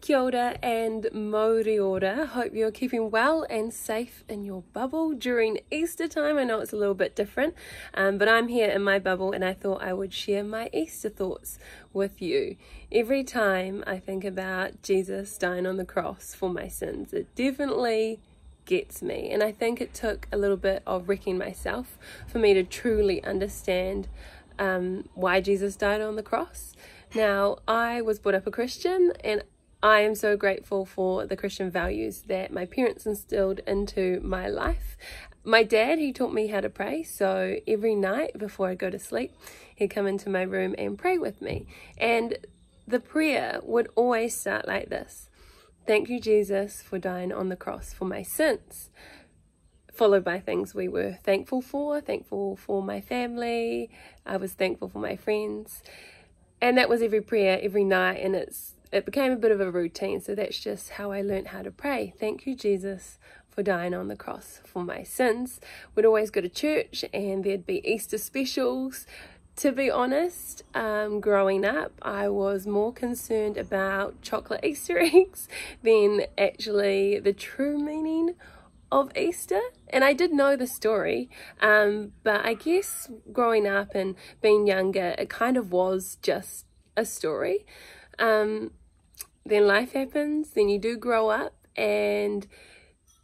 Kia ora and Mauri ora. Hope you're keeping well and safe in your bubble during Easter time. I know it's a little bit different, but I'm here in my bubble and I thought I would share my Easter thoughts with you. Every time I think about Jesus dying on the cross for my sins, it definitely gets me, and I think it took a little bit of wrecking myself for me to truly understand why Jesus died on the cross. Now, I was brought up a Christian, and I am so grateful for the Christian values that my parents instilled into my life. My dad, he taught me how to pray, so every night before I go to sleep, he'd come into my room and pray with me. And the prayer would always start like this: "Thank you, Jesus, for dying on the cross for my sins," followed by things we were thankful for my family. I was thankful for my friends. And that was every prayer, every night, and it became a bit of a routine. So that's just how I learned how to pray. Thank you, Jesus, for dying on the cross for my sins. We'd always go to church and there'd be Easter specials. To be honest, growing up, I was more concerned about chocolate Easter eggs than actually the true meaning of Easter. And I did know the story, but I guess growing up and being younger, it kind of was just a story. Then life happens, then you do grow up, and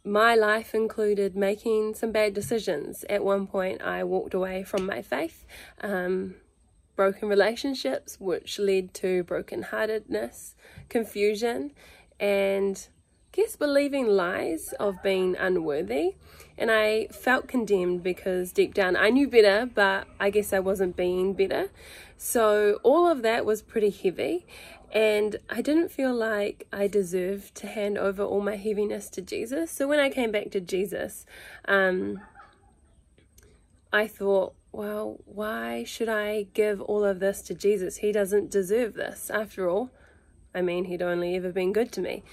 my life included making some bad decisions. At one point, I walked away from my faith, broken relationships, which led to brokenheartedness, confusion, and I guess believing lies of being unworthy. And I felt condemned because deep down I knew better, but I guess I wasn't being better. So all of that was pretty heavy, and I didn't feel like I deserved to hand over all my heaviness to Jesus. So when I came back to Jesus, I thought, well, why should I give all of this to Jesus? He doesn't deserve this. After all, I mean, he'd only ever been good to me.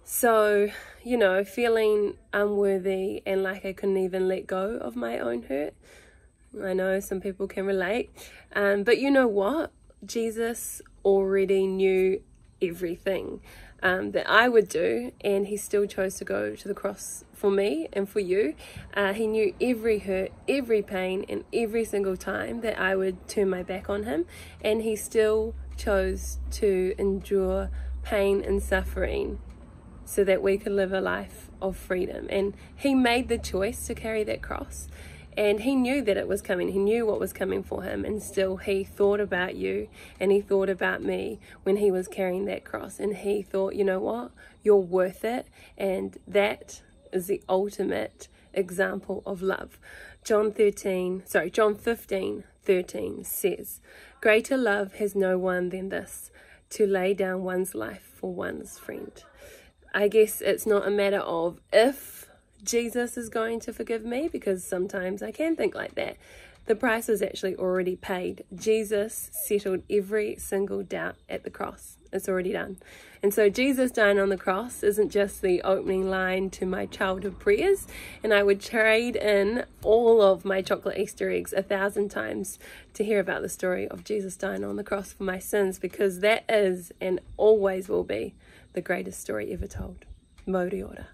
So, you know, feeling unworthy and like I couldn't even let go of my own hurt. I know some people can relate, but you know what? Jesus already knew everything that I would do, and he still chose to go to the cross for me and for you. He knew every hurt, every pain, and every single time that I would turn my back on him, and he still chose to endure pain and suffering so that we could live a life of freedom. And he made the choice to carry that cross, and he knew that it was coming. He knew what was coming for him, and still he thought about you and he thought about me when he was carrying that cross. And he thought, you know what, you're worth it. And that is the ultimate example of love. John 15:13 says, "Greater love has no one than this, to lay down one's life for one's friend." I guess it's not a matter of if Jesus is going to forgive me, because sometimes I can think like that. The price was actually already paid. Jesus settled every single doubt at the cross. It's already done. And so Jesus dying on the cross isn't just the opening line to my childhood prayers, and I would trade in all of my chocolate Easter eggs 1,000 times to hear about the story of Jesus dying on the cross for my sins, because that is and always will be the greatest story ever told. Mauri ora.